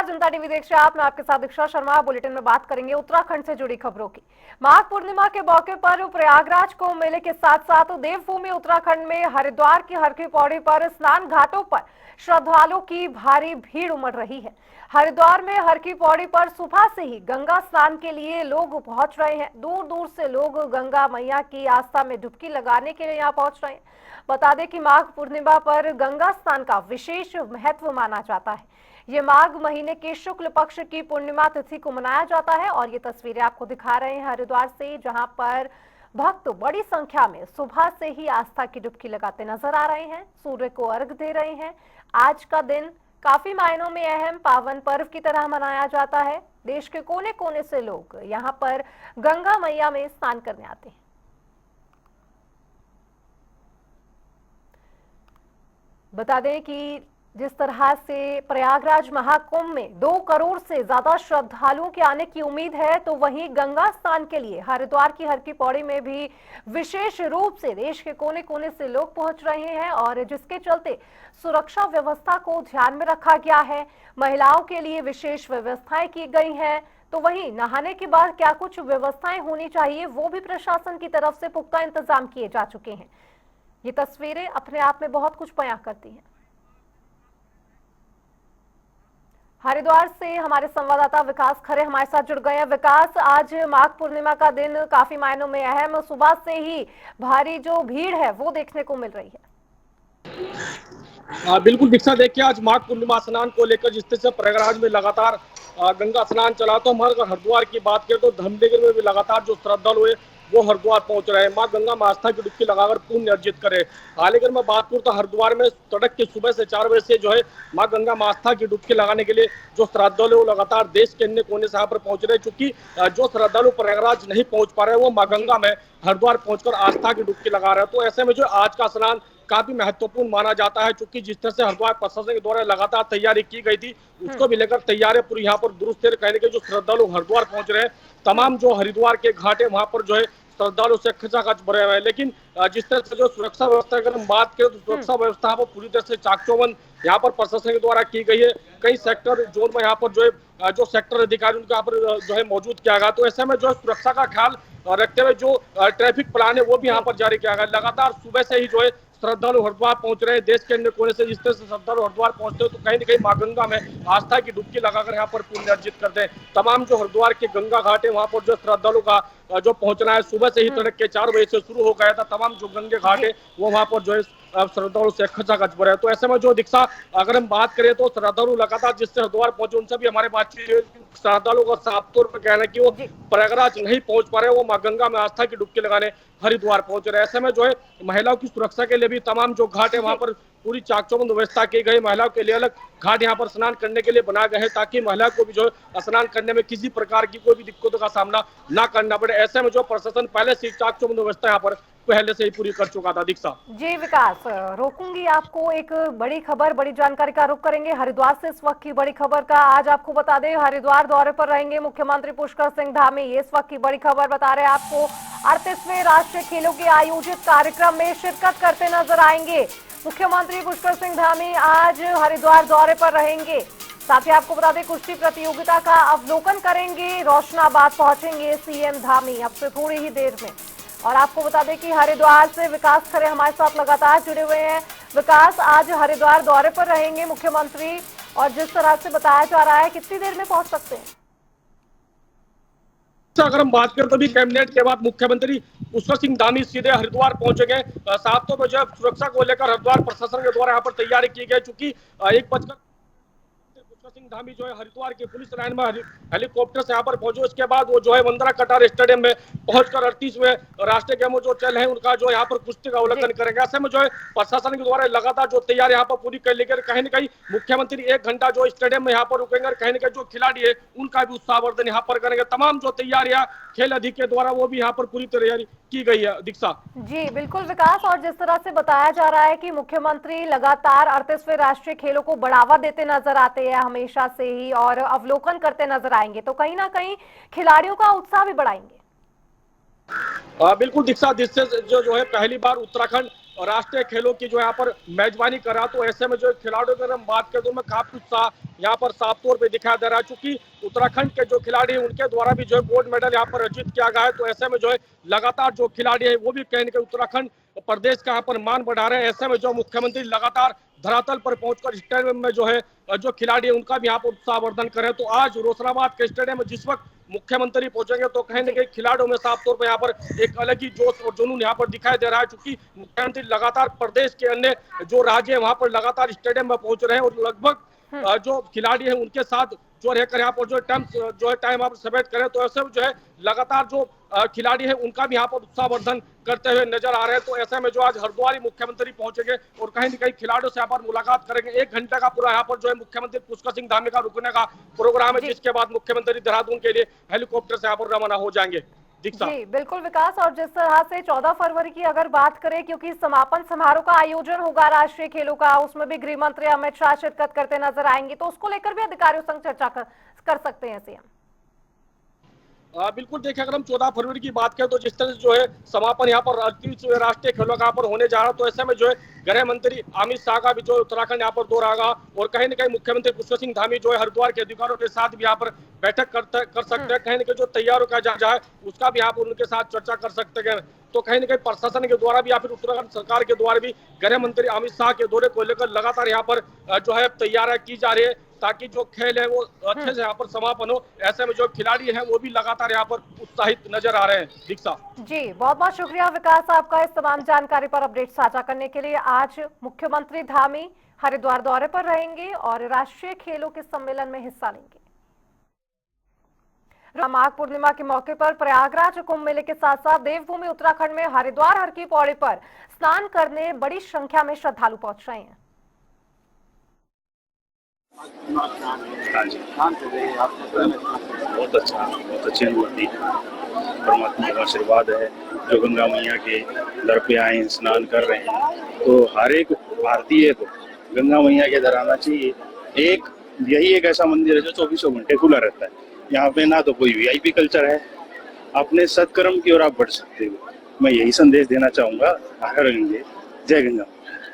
जनता TV देख रहे हैं आप। मैं आपके साथ दीक्षा शर्मा। बुलेटिन में बात करेंगे उत्तराखंड से जुड़ी खबरों की। माघ पूर्णिमा के मौके पर प्रयागराज कुंभ मेले के साथ साथ देवभूमि उत्तराखंड में हरिद्वार की हर की पौड़ी पर स्नान घाटों पर श्रद्धालुओं की भारी भीड़ उमड़ रही है। हरिद्वार में हर की पौड़ी पर सुबह से ही गंगा स्नान के लिए लोग पहुंच रहे हैं। दूर दूर से लोग गंगा मैया की आस्था में डुबकी लगाने के लिए यहाँ पहुंच रहे हैं। बता दें कि माघ पूर्णिमा पर गंगा स्नान का विशेष महत्व माना जाता है। ये माघ महीने के शुक्ल पक्ष की पूर्णिमा तिथि को मनाया जाता है और ये तस्वीरें आपको दिखा रहे हैं हरिद्वार से, जहां पर भक्त बड़ी संख्या में सुबह से ही आस्था की डुबकी लगाते नजर आ रहे हैं, सूर्य को अर्घ दे रहे हैं। आज का दिन काफी मायनों में अहम पावन पर्व की तरह मनाया जाता है। देश के कोने कोने से लोग यहाँ पर गंगा मैया में स्नान करने आते हैं। बता दें कि जिस तरह से प्रयागराज महाकुंभ में 2 करोड़ से ज्यादा श्रद्धालुओं के आने की उम्मीद है, तो वहीं गंगा स्नान के लिए हरिद्वार की हर की पौड़ी में भी विशेष रूप से देश के कोने कोने से लोग पहुंच रहे हैं और जिसके चलते सुरक्षा व्यवस्था को ध्यान में रखा गया है। महिलाओं के लिए विशेष व्यवस्थाएं की गई हैं, तो वहीं नहाने के बाद क्या कुछ व्यवस्थाएं होनी चाहिए वो भी प्रशासन की तरफ से पुख्ता इंतजाम किए जा चुके हैं। ये तस्वीरें अपने आप में बहुत कुछ बयां करती हैं। हरिद्वार से हमारे संवाददाता विकास खरे हमारे साथ जुड़ गए हैं। विकास, आज माघ पूर्णिमा का दिन काफी मायनों में अहम, सुबह से ही भारी जो भीड़ है वो देखने को मिल रही है। बिल्कुल दीक्षा, देखिए आज माघ पूर्णिमा स्नान को लेकर जिस तरह से प्रयागराज में लगातार गंगा स्नान चला, तो हमारे अगर हरिद्वार की बात करें तो धमदेगर में भी लगातार जो श्रद्धालु हुए वो हरिद्वार पहुंच रहे हैं, मां गंगा में आस्था की डुबकी लगाकर पुण्य अर्जित करे। हाल ही अगर मैं बात करूं तो हरिद्वार में तड़क के सुबह से 4 बजे से जो है मां गंगा में आस्था की डुबकी लगाने के लिए जो श्रद्धालु लगातार देश के अन्य कोने से यहाँ पर पहुंच रहे हैं। चूंकि जो श्रद्धालु प्रयागराज नहीं पहुंच पा रहे हैं वो मां गंगा में हरिद्वार पहुंचकर आस्था की डुबकी लगा रहे हैं। तो ऐसे में जो आज का स्नान काफी महत्वपूर्ण माना जाता है, क्योंकि जिस तरह से हरिद्वार प्रशासन के द्वारा लगातार तैयारी की गई थी उसको भी लेकर तैयारी पूरी यहाँ पर दुरुस्त है। कहने के जो श्रद्धालु हरिद्वार पहुंच रहे हैं, तमाम जो हरिद्वार के घाट है वहां पर जो है श्रद्धालु से खचाखच भरे हुए हैं। लेकिन जिस तरह से जो सुरक्षा व्यवस्था अगर हम बात करें तो सुरक्षा व्यवस्था वो पूरी तरह से चाक-चौबंद यहाँ पर प्रशासन के द्वारा की गई है। कई सेक्टर जोन में यहाँ पर जो है जो सेक्टर अधिकारी उनके यहाँ पर जो है मौजूद किया गया। तो ऐसे में जो है सुरक्षा का ख्याल रखते हुए जो ट्रैफिक प्लान है वो भी यहाँ पर जारी किया गया। लगातार सुबह से ही जो है श्रद्धालु हरिद्वार पहुंच रहे हैं। देश के अन्य कोने से जिस तरह से श्रद्धालु हरिद्वार पहुंचते हैं तो कहीं न कहीं मां गंगा में आस्था की डुबकी लगाकर यहाँ पर पुण्य अर्जित करते हैं। तमाम जो हरिद्वार के गंगा घाट है वहां पर जो श्रद्धालु का जो पहुंचना है सुबह से ही तड़के 4 बजे से शुरू हो गया था। तमाम जो गंगे घाट है वो वहां पर जो है श्रद्धालु से खचाखच भरे हैं। तो ऐसे में जो दीक्षा अगर हम बात करें तो श्रद्धालु लगातार जिससे हरिद्वार पहुंचे उनसे भी हमारे बातचीत, श्रद्धालु का साफ तौर पर कहना है कि वो प्रयागराज नहीं पहुंच पा रहे, वो मां गंगा में आस्था की डुबकी लगाने हरिद्वार पहुंच रहे। ऐसे में जो है महिलाओं की सुरक्षा के लिए भी तमाम जो घाट है वहां पर पूरी चाक-चौबंद व्यवस्था की गई। महिलाओं के लिए अलग घाट यहाँ पर स्नान करने के लिए बनाए गए हैं ताकि महिला को भी जो है स्नान करने में किसी प्रकार की कोई भी दिक्कतों का सामना ना करना पड़े। ऐसे में जो प्रशासन पहले से चाक-चौबंद व्यवस्था यहाँ पर पहले से ही पूरी कर चुका था। दीक्षा जी विकास, रोकूंगी आपको। एक बड़ी खबर, बड़ी जानकारी का रुख करेंगे हरिद्वार से इस वक्त की बड़ी खबर का। आज आपको बता दें हरिद्वार दौरे पर रहेंगे मुख्यमंत्री पुष्कर सिंह धामी। ये इस वक्त की बड़ी खबर बता रहे हैं आपको। 38वें राष्ट्रीय खेलों के आयोजित कार्यक्रम में शिरकत करते नजर आएंगे मुख्यमंत्री पुष्कर सिंह धामी। आज हरिद्वार दौरे पर रहेंगे। साथ ही आपको बता दें कुश्ती प्रतियोगिता का अवलोकन करेंगे। रोशनाबाद पहुंचेंगे सीएम धामी अब से थोड़ी ही देर में। और आपको बता दें कि हरिद्वार से विकास खरे हमारे साथ लगातार जुड़े हुए हैं। विकास, आज हरिद्वार दौरे पर रहेंगे मुख्यमंत्री और जिस तरह से बताया जा रहा है कितनी देर में पहुंच सकते हैं? अगर हम बात करें तो भी कैबिनेट के बाद मुख्यमंत्री पुष्कर सिंह धामी सीधे हरिद्वार पहुंचेंगे। साफ तौर पर जो सुरक्षा को लेकर हरिद्वार प्रशासन के द्वारा यहाँ पर तैयारी की गई, चूंकि 1:05 पुष्कर सिंह धामी जो है हरिद्वार के पुलिस लाइन में हेलीकॉप्टर से यहाँ पर पहुंचे। उसके बाद वो जो है वंदना कटार स्टेडियम में पहुंचकर 38वें राष्ट्रीय गेमों जो चल है उनका जो यहाँ पर कुश्ती का अवलोकन करेंगे। ऐसे में जो है प्रशासन के द्वारा लगातार जो तैयारी यहाँ पर पूरी कर ली गई। कहीं न कहीं मुख्यमंत्री 1 घंटा जो स्टेडियम में यहाँ पर रुकेंगे और कहीं न कहीं जो खिलाड़ी है उनका भी उत्साहवर्धन यहाँ पर करेंगे। तमाम जो तैयारियां खेल अधिकारी के द्वारा वो भी यहाँ पर पूरी तैयारी की गई है। दीक्षा जी बिल्कुल विकास, और जिस तरह से बताया जा रहा है कि मुख्यमंत्री लगातार 38वें राष्ट्रीय खेलों को बढ़ावा देते नजर आते हैं हमेशा से ही और अवलोकन करते नजर आएंगे, तो कहीं ना कहीं खिलाड़ियों का उत्साह भी बढ़ाएंगे। बिल्कुल दीक्षा, जिससे जो है पहली बार उत्तराखंड राष्ट्रीय खेलों की जो यहाँ पर मेजबानी करा, तो ऐसे में जो खिलाड़ियों की अगर हम बात करें तो उनमें काफी उत्साह यहाँ पर साफ तौर पे दिखाई दे रहा है, क्योंकि उत्तराखंड के जो खिलाड़ी हैं उनके द्वारा भी जो है गोल्ड मेडल यहाँ पर अर्जित किया गया है। तो ऐसे में जो है लगातार जो खिलाड़ी है वो भी कहीं ना कहीं उत्तराखंड प्रदेश का यहाँ पर मान बढ़ा रहे हैं। ऐसे में जो मुख्यमंत्री लगातार धरातल पर पहुंचकर स्टेडियम में जो है जो खिलाड़ी है उनका भी यहाँ पर उत्साहवर्धन करें। तो आज रोसड़ाबाद के स्टेडियम में जिस वक्त मुख्यमंत्री पहुंचेंगे तो कहीं ना कहीं खिलाड़ियों में साफ तौर पर यहाँ पर एक अलग ही जोश और जुनून यहाँ पर दिखाई दे रहा है, क्योंकि मुख्यमंत्री लगातार प्रदेश के अन्य जो राज्य है वहां पर लगातार स्टेडियम में पहुंच रहे हैं और लगभग जो खिलाड़ी है उनके साथ जो रहकर यहाँ पर जो है टाइम आप सेलेक्ट करें, तो ऐसे में जो है लगातार जो खिलाड़ी है उनका भी यहाँ पर उत्साहवर्धन करते हुए नजर आ रहे हैं। तो ऐसे में जो आज हरिद्वार मुख्यमंत्री पहुंचेंगे और कहीं न कहीं खिलाड़ियों से यहाँ पर मुलाकात करेंगे। 1 घंटे का पूरा यहाँ पर जो है मुख्यमंत्री पुष्कर सिंह धामी का रुकने का प्रोग्राम है, जिसके बाद मुख्यमंत्री देहरादून के लिए हेलीकॉप्टर से यहाँ पर रवाना हो जाएंगे। जी बिल्कुल विकास, और जिस तरह से 14 फरवरी की अगर बात करें, क्योंकि समापन समारोह का आयोजन होगा राष्ट्रीय खेलों का, उसमें भी गृह मंत्री अमित शाह शिरकत करते नजर आएंगे, तो उसको लेकर भी अधिकारियों संग चर्चा कर सकते हैं सीएम। बिल्कुल देखिए, अगर हम 14 फरवरी की बात करें तो जिस तरह से जो है समापन यहाँ पर 38वें राष्ट्रीय खेलों का यहाँ पर होने जा रहा है, तो ऐसे में जो है गृह मंत्री अमित शाह का भी जो उत्तराखंड यहाँ पर दौर आएगा और कहीं न कहीं मुख्यमंत्री पुष्कर सिंह धामी जो है हरिद्वार के अधिकारियों के साथ भी यहाँ पर बैठक कर सकते हैं। कहीं न कहीं जो तैयारियों का जांच है उसका भी यहाँ पर उनके साथ चर्चा कर सकते हैं। तो कहीं न कहीं प्रशासन के द्वारा भी या फिर उत्तराखंड सरकार के द्वारा भी गृह मंत्री अमित शाह के दौरे को लेकर लगातार यहाँ पर जो है तैयारियां की जा रही है, ताकि जो खेल है वो अच्छे से यहाँ पर समापन हो। ऐसे में जो खिलाड़ी हैं वो भी लगातार यहाँ पर उत्साहित नजर आ रहे हैं। दीक्षा जी, बहुत बहुत शुक्रिया विकास आपका इस तमाम जानकारी पर अपडेट साझा करने के लिए। आज मुख्यमंत्री धामी हरिद्वार दौरे पर रहेंगे और राष्ट्रीय खेलों के सम्मेलन में हिस्सा लेंगे। माघ पूर्णिमा के मौके पर प्रयागराज कुंभ मेले के साथ साथ देवभूमि उत्तराखंड में हरिद्वार हर की पौड़ी पर स्नान करने बड़ी संख्या में श्रद्धालु पहुंच रहे हैं। बहुत अच्छी अनुभूति है। परमात्मा का आशीर्वाद है जो गंगा मैया के दर पे आए हैं, स्नान कर रहे हैं। तो हर एक भारतीय को गंगा मैया के दर आना चाहिए। यही एक ऐसा मंदिर है जो 24 घंटे खुला रहता है। यहाँ पे ना तो कोई वीआईपी कल्चर है, अपने सत्कर्म की ओर आप बढ़ सकते हो। मैं यही संदेश देना चाहूंगा हर गंगे जय गंगा।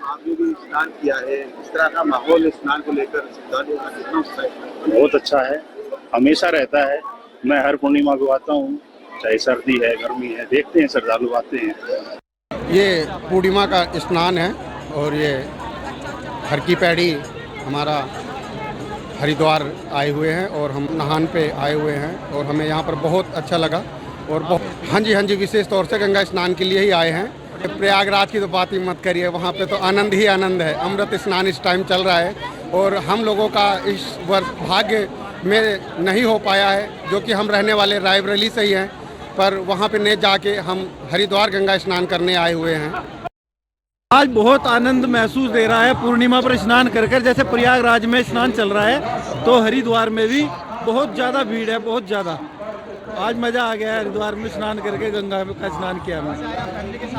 आपने भी स्नान किया है, इस तरह का माहौल स्नान को लेकर श्रद्धालुओं का कितना उत्साह है? बहुत अच्छा है, हमेशा रहता है। मैं हर पूर्णिमा को आता हूँ, चाहे सर्दी है गर्मी है, देखते हैं श्रद्धालु आते हैं। ये पूर्णिमा का स्नान है और ये हर की पैड़ी हमारा हरिद्वार आए हुए हैं और हम नहान पे आए हुए हैं और हमें यहाँ पर बहुत अच्छा लगा और हाँ जी विशेष तौर से गंगा स्नान के लिए ही आए हैं। प्रयागराज की तो बात ही मत करिए, वहाँ पे तो आनंद ही आनंद है। अमृत स्नान इस टाइम चल रहा है और हम लोगों का इस वर्ष भाग्य में नहीं हो पाया है, जो कि हम रहने वाले रायबरेली से ही हैं, पर वहाँ पे नहीं जाके हम हरिद्वार गंगा स्नान करने आए हुए हैं। आज बहुत आनंद महसूस दे रहा है पूर्णिमा पर स्नान कर कर। जैसे प्रयागराज में स्नान चल रहा है तो हरिद्वार में भी बहुत ज़्यादा भीड़ है, बहुत ज़्यादा। आज मज़ा आ गया है हरिद्वार में स्नान करके, गंगा का स्नान किया हमने।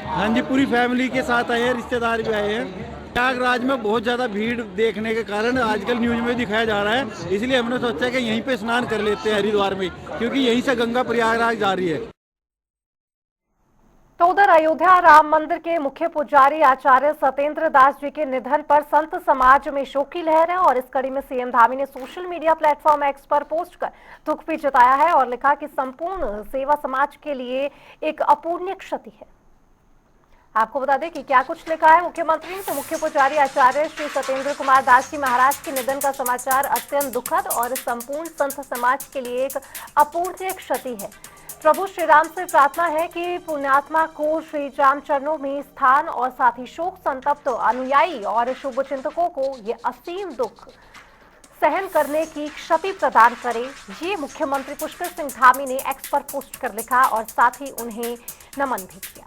हाँ जी, पूरी फैमिली के साथ आए हैं, रिश्तेदार भी आए हैं। प्रयागराज में बहुत ज़्यादा भीड़ देखने के कारण आजकल न्यूज़ में दिखाया जा रहा है, इसलिए हमने सोचा कि यहीं पे स्नान कर लेते हैं हरिद्वार में, क्योंकि यहीं से गंगा प्रयागराज जा रही है। तो उधर अयोध्या राम मंदिर के मुख्य पुजारी आचार्य सत्येंद्र दास जी के निधन पर संत समाज में शोक की लहर है और इस कड़ी में सीएम धामी ने सोशल मीडिया प्लेटफॉर्म एक्स पर पोस्ट कर दुख भी जताया है और लिखा कि संपूर्ण सेवा समाज के लिए एक अपूर्णीय क्षति है। आपको बता दें कि क्या कुछ लिखा है मुख्यमंत्री ने। तो मुख्य पुजारी आचार्य श्री सत्येंद्र कुमार दास जी महाराज के निधन का समाचार अत्यंत दुखद और संपूर्ण संत समाज के लिए एक अपूर्णीय क्षति है। प्रभु श्री राम से प्रार्थना है कि पुण्यात्मा को श्री राम चरणों में स्थान और साथ ही शोक संतप्त अनुयायी और शुभ चिंतकों को ये असीम दुख सहन करने की शक्ति प्रदान करे। ये मुख्यमंत्री पुष्कर सिंह धामी ने एक्स पर पोस्ट कर लिखा और साथ ही उन्हें नमन भी किया।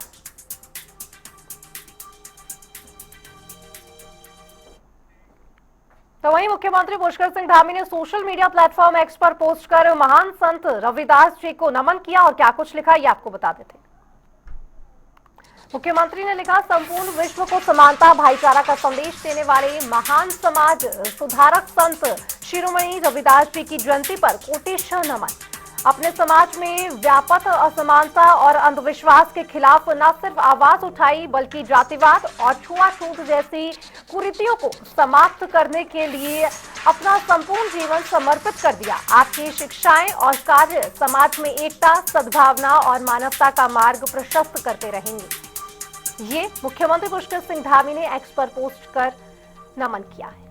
तो वहीं मुख्यमंत्री पुष्कर सिंह धामी ने सोशल मीडिया प्लेटफॉर्म एक्स पर पोस्ट कर महान संत रविदास जी को नमन किया और क्या कुछ लिखा ये आपको बता देते हैं। मुख्यमंत्री ने लिखा, संपूर्ण विश्व को समानता भाईचारा का संदेश देने वाले महान समाज सुधारक संत शिरोमणि रविदास जी की जयंती पर कोटिशः नमन। अपने समाज में व्यापक असमानता और अंधविश्वास के खिलाफ न सिर्फ आवाज उठाई बल्कि जातिवाद और छुआछूत जैसी कुरीतियों को समाप्त करने के लिए अपना संपूर्ण जीवन समर्पित कर दिया। आपकी शिक्षाएं और कार्य समाज में एकता, सद्भावना और मानवता का मार्ग प्रशस्त करते रहेंगे। ये मुख्यमंत्री पुष्कर सिंह धामी ने एक्स पर पोस्ट कर नमन किया है।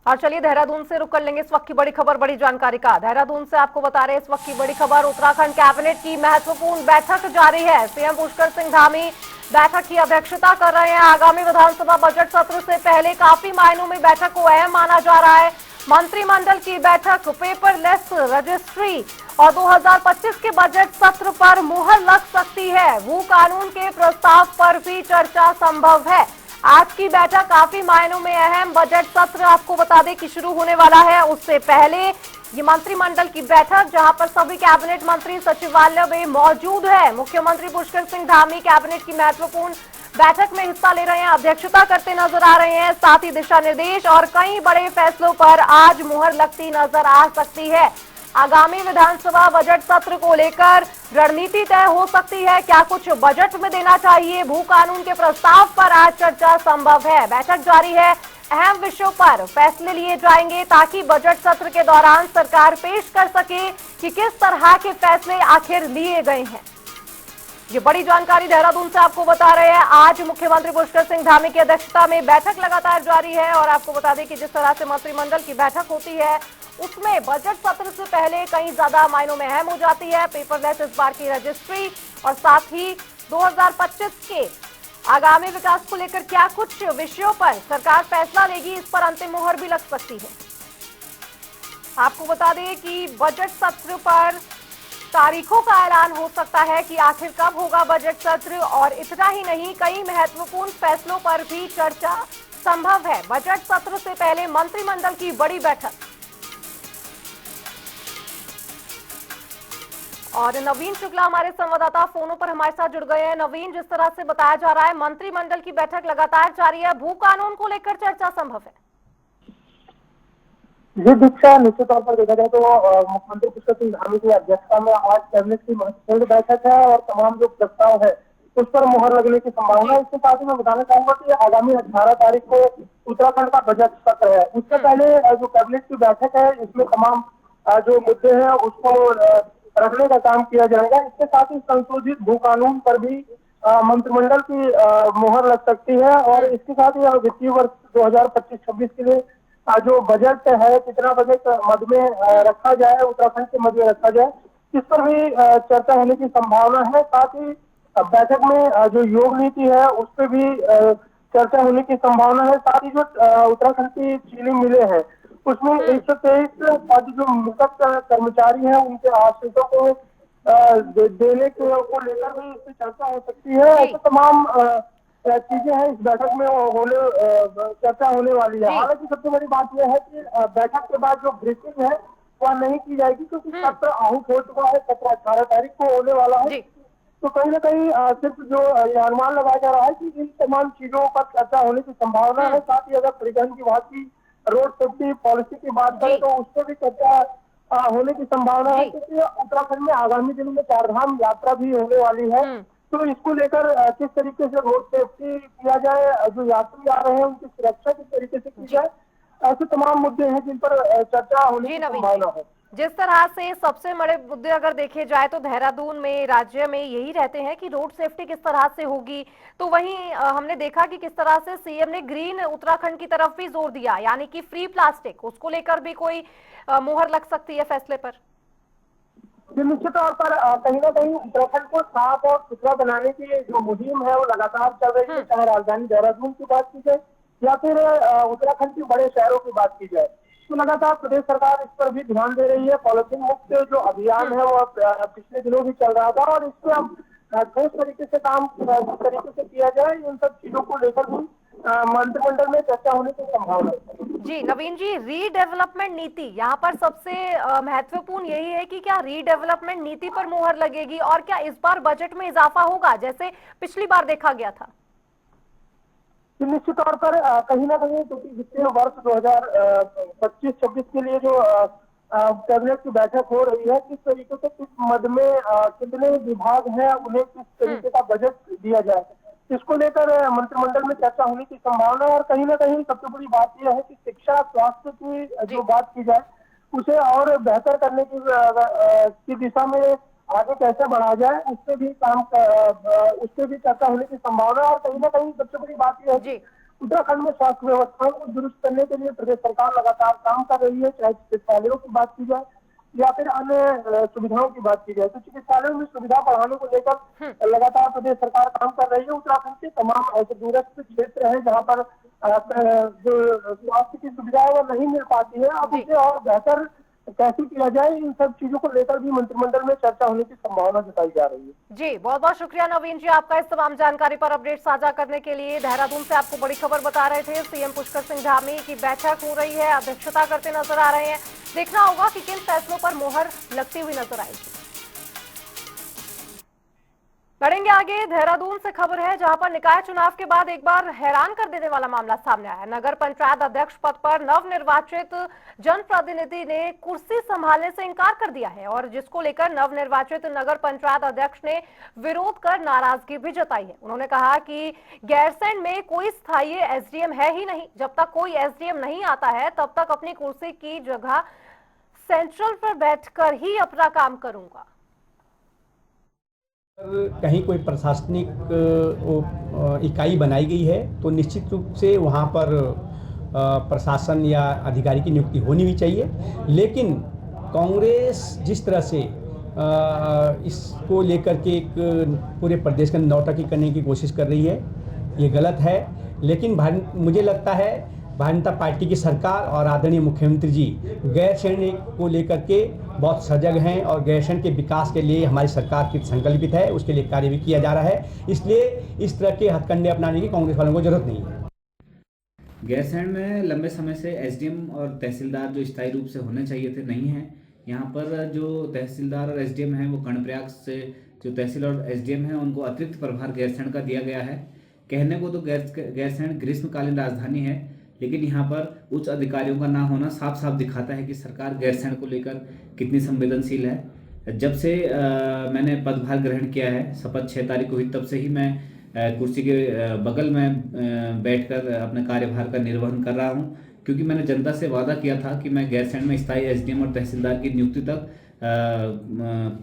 और चलिए देहरादून से रुक कर लेंगे इस वक्त की बड़ी खबर, बड़ी जानकारी का। देहरादून से आपको बता रहे हैं इस वक्त की बड़ी खबर, उत्तराखंड कैबिनेट की महत्वपूर्ण बैठक जारी है। सीएम पुष्कर सिंह धामी बैठक की अध्यक्षता कर रहे हैं। आगामी विधानसभा बजट सत्र से पहले काफी मायनों में बैठक को अहम माना जा रहा है। मंत्रिमंडल की बैठक पेपरलेस रजिस्ट्री और 2025 के बजट सत्र पर मुहर लग सकती है। भू कानून के प्रस्ताव पर भी चर्चा संभव है। आज की बैठक काफी मायनों में अहम। बजट सत्र आपको बता दें कि शुरू होने वाला है, उससे पहले ये मंत्रिमंडल की बैठक जहां पर सभी कैबिनेट मंत्री सचिवालय में मौजूद है। मुख्यमंत्री पुष्कर सिंह धामी कैबिनेट की महत्वपूर्ण बैठक में हिस्सा ले रहे हैं, अध्यक्षता करते नजर आ रहे हैं। साथ ही दिशा निर्देश और कई बड़े फैसलों पर आज मुहर लगती नजर आ सकती है। आगामी विधानसभा बजट सत्र को लेकर रणनीति तय हो सकती है। क्या कुछ बजट में देना चाहिए, भू कानून के प्रस्ताव पर आज चर्चा संभव है। बैठक जारी है, अहम विषयों पर फैसले लिए जाएंगे ताकि बजट सत्र के दौरान सरकार पेश कर सके कि किस तरह के फैसले आखिर लिए गए हैं। ये बड़ी जानकारी देहरादून से आपको बता रहे हैं। आज मुख्यमंत्री पुष्कर सिंह धामी की अध्यक्षता में बैठक लगातार जारी है और आपको बता दें कि जिस तरह से मंत्रिमंडल की बैठक होती है उसमें बजट सत्र से पहले कई ज्यादा मायनों में अहम हो जाती है। पेपरलेस इस बार की रजिस्ट्री और साथ ही 2025 के आगामी विकास को लेकर क्या कुछ विषयों पर सरकार फैसला लेगी, इस पर अंतिम मुहर भी लग सकती है। आपको बता दें कि बजट सत्र पर तारीखों का ऐलान हो सकता है कि आखिर कब होगा बजट सत्र, और इतना ही नहीं कई महत्वपूर्ण फैसलों पर भी चर्चा संभव है। बजट सत्र से पहले मंत्रिमंडल की बड़ी बैठक। और नवीन शुक्ला हमारे संवाददाता फोनों पर हमारे साथ जुड़ गए हैं। नवीन, जिस तरह से बताया जा रहा है मंत्रिमंडल की बैठक लगातार जारी है, भू कानून को लेकर चर्चा संभव है। जी दीक्षा, निश्चित तौर पर देखा जाए तो मुख्यमंत्री पुष्कर सिंह धामी की अध्यक्षता में आज कैबिनेट की महत्वपूर्ण बैठक है और तमाम जो प्रस्ताव है उस पर मुहर लगने की संभावना है। इसके साथ ही मैं बताना चाहूंगा कि आगामी 18 तारीख को उत्तराखंड का बजट सत्र है। उससे पहले जो कैबिनेट की बैठक है इसमें तमाम जो मुद्दे हैं उसको रखने का काम किया जाएगा। इसके साथ ही संशोधित भू कानून पर भी मंत्रिमंडल की मुहर लग सकती है और इसके साथ ही वित्तीय वर्ष 2025-26 के लिए जो बजट है, कितना बजट मद में रखा जाए, उत्तराखंड के मद में रखा जाए, इस पर भी चर्चा होने की संभावना है। साथ ही बैठक में जो योग नीति है उस पर भी चर्चा होने की संभावना है। साथ ही जो उत्तराखंड की चीनी मिलें हैं उसमें 123 पद जो मृतक कर्मचारी हैं उनके आश्रितों को देने को लेकर भी इस पर चर्चा हो सकती है। ऐसे तमाम चीजें हैं इस बैठक में चर्चा होने वाली है। हालांकि सबसे बड़ी बात यह है कि बैठक के बाद जो ब्रीफिंग है वह नहीं की जाएगी क्योंकि सत्र आहूत हो चुका है। सत्र 18 तारीख को होने वाला है, तो कहीं ना कहीं सिर्फ जो ये अनुमान लगाया जा रहा है कि इन तमाम चीजों पर चर्चा होने की संभावना है। साथ ही अगर परिवहन की बात की, रोड सेफ्टी पॉलिसी की बात करें तो उस पर भी चर्चा होने की संभावना है क्योंकि उत्तराखंड में आगामी दिनों में चारधाम यात्रा भी होने वाली है। तो इसको लेकर किस तरीके से रोड सेफ्टी किया जाए, जो यात्री आ रहे हैं उनकी सुरक्षा किस तरीके से की जाए, ऐसे तमाम मुद्दे हैं जिन पर चर्चा होने की संभावना है। जिस तरह से सबसे बड़े मुद्दे अगर देखे जाए तो देहरादून में, राज्य में यही रहते हैं कि रोड सेफ्टी किस तरह से होगी, तो वहीं हमने देखा कि किस तरह से सीएम ने ग्रीन उत्तराखंड की तरफ भी जोर दिया, यानी कि फ्री प्लास्टिक, उसको लेकर भी कोई मुहर लग सकती है फैसले पर। निश्चित तौर पर कहीं ना कहीं उत्तराखंड को साफ और सुथरा बनाने की जो मुहिम है वो लगातार चल रही है, चाहे राजधानी देहरादून की बात की जाए या फिर उत्तराखंड के बड़े शहरों की बात की जाए, तो लगातार प्रदेश सरकार इस पर भी ध्यान दे रही है। पॉलिथीन मुक्त जो अभियान है वो पिछले दिनों भी चल रहा था और इससे हम ठोस तरीके से काम जिस तरीके से किया जाए, इन सब चीजों को लेकर भी मंत्रिमंडल में चर्चा होने की संभावना है। जी नवीन जी, रीडेवलपमेंट नीति यहाँ पर सबसे महत्वपूर्ण यही है कि क्या रीडेवलपमेंट नीति पर मुहर लगेगी और क्या इस बार बजट में इजाफा होगा जैसे पिछली बार देखा गया था? कि निश्चित तौर पर कहीं ना कहीं क्योंकि वित्तीय वर्ष 2025-26 के लिए जो कैबिनेट की बैठक हो रही है, किस तरीके से किस मद में कितने विभाग हैं, उन्हें किस तरीके का बजट दिया जाए, इसको लेकर मंत्रिमंडल में चर्चा होने की संभावना है। और कहीं ना कहीं सबसे बड़ी बात यह है कि शिक्षा स्वास्थ्य की जो बात की जाए उसे और बेहतर करने की दिशा में आगे कैसे बढ़ा जाए, उससे भी उससे भी चर्चा होने की संभावना है। और कहीं ना कहीं सबसे बड़ी बात यह है कि उत्तराखंड में स्वास्थ्य व्यवस्था को दुरुस्त करने के लिए प्रदेश सरकार लगातार काम कर रही है, चाहे चिकित्सालयों की बात की जाए या फिर अन्य सुविधाओं की बात की जाए। तो चिकित्सालयों में सुविधा बढ़ाने को लेकर लगातार प्रदेश सरकार काम कर रही है। उत्तराखंड के तमाम ऐसे दूरस्थ क्षेत्र हैं जहां पर जो स्वास्थ्य की सुविधा है वो नहीं मिल पाती है, अब उसे और बेहतर कैसे किया जाए, इन सब चीजों को लेकर भी मंत्रिमंडल में चर्चा होने की संभावना जताई जा रही है। जी, बहुत बहुत शुक्रिया नवीन जी आपका इस तमाम जानकारी पर अपडेट साझा करने के लिए। देहरादून से आपको बड़ी खबर बता रहे थे, सीएम पुष्कर सिंह धामी की बैठक हो रही है, अध्यक्षता करते नजर आ रहे हैं। देखना होगा कि किन फैसलों पर मोहर लगती हुई नजर आएगी। बढ़ेंगे आगे। देहरादून से खबर है जहां पर निकाय चुनाव के बाद एक बार हैरान कर देने वाला मामला सामने आया है। नगर पंचायत अध्यक्ष पद पर नवनिर्वाचित जनप्रतिनिधि ने कुर्सी संभालने से इनकार कर दिया है और जिसको लेकर नवनिर्वाचित नगर पंचायत अध्यक्ष ने विरोध कर नाराजगी भी जताई है। उन्होंने कहा कि गैरसैंण में कोई स्थायी एसडीएम है ही नहीं, जब तक कोई एसडीएम नहीं आता है तब तक अपनी कुर्सी की जगह सेंट्रल पर बैठकर ही अपना काम करूंगा। कहीं कोई प्रशासनिक इकाई बनाई गई है तो निश्चित रूप से वहाँ पर प्रशासन या अधिकारी की नियुक्ति होनी भी चाहिए, लेकिन कांग्रेस जिस तरह से इसको लेकर के एक पूरे प्रदेश के नौटंकी करने की कोशिश कर रही है, ये गलत है। लेकिन मुझे लगता है भारतीय जनता पार्टी की सरकार और आदरणीय मुख्यमंत्री जी गैरसैंण को लेकर के बहुत सजग हैं और गैरसैंण के विकास के लिए हमारी सरकार की संकल्पित है, उसके लिए कार्य भी किया जा रहा है। इसलिए इस तरह के हथकंडे अपनाने की कांग्रेस वालों को जरूरत नहीं है। गैरसैंण में लंबे समय से एसडीएम और तहसीलदार जो स्थायी रूप से होने चाहिए थे नहीं हैं। यहाँ पर जो तहसीलदार और एसडीएम हैं वो कर्णप्रयाग से जो तहसील और एसडीएम हैं उनको अतिरिक्त प्रभार गैरसैंण का दिया गया है। कहने को तो गैरसैंण ग्रीष्मकालीन राजधानी है, लेकिन यहाँ पर उच्च अधिकारियों का ना होना साफ साफ दिखाता है कि सरकार गैरसैंण को लेकर कितनी संवेदनशील है। जब से मैंने पदभार ग्रहण किया है, शपथ 6 तारीख को हुई, तब से ही मैं कुर्सी के बगल में बैठकर अपने कार्यभार का निर्वहन कर रहा हूँ, क्योंकि मैंने जनता से वादा किया था कि मैं गैरसैंण में स्थायी एसडीएम और तहसीलदार की नियुक्ति तक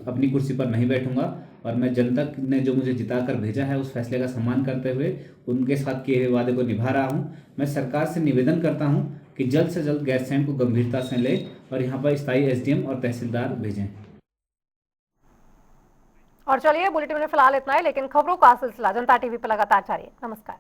अपनी कुर्सी पर नहीं बैठूंगा। और मैं जनता ने जो मुझे जिताकर भेजा है उस फैसले का सम्मान करते हुए उनके साथ किए हुए वादे को निभा रहा हूं। मैं सरकार से निवेदन करता हूं कि जल्द से जल्द गैरसैंण को गंभीरता से लें और यहां पर स्थायी एसडीएम और तहसीलदार भेजें। और चलिए, बुलेटिन में फिलहाल इतना ही, लेकिन खबरों का सिलसिला जनता टीवी पर लगातार जारी है। नमस्कार।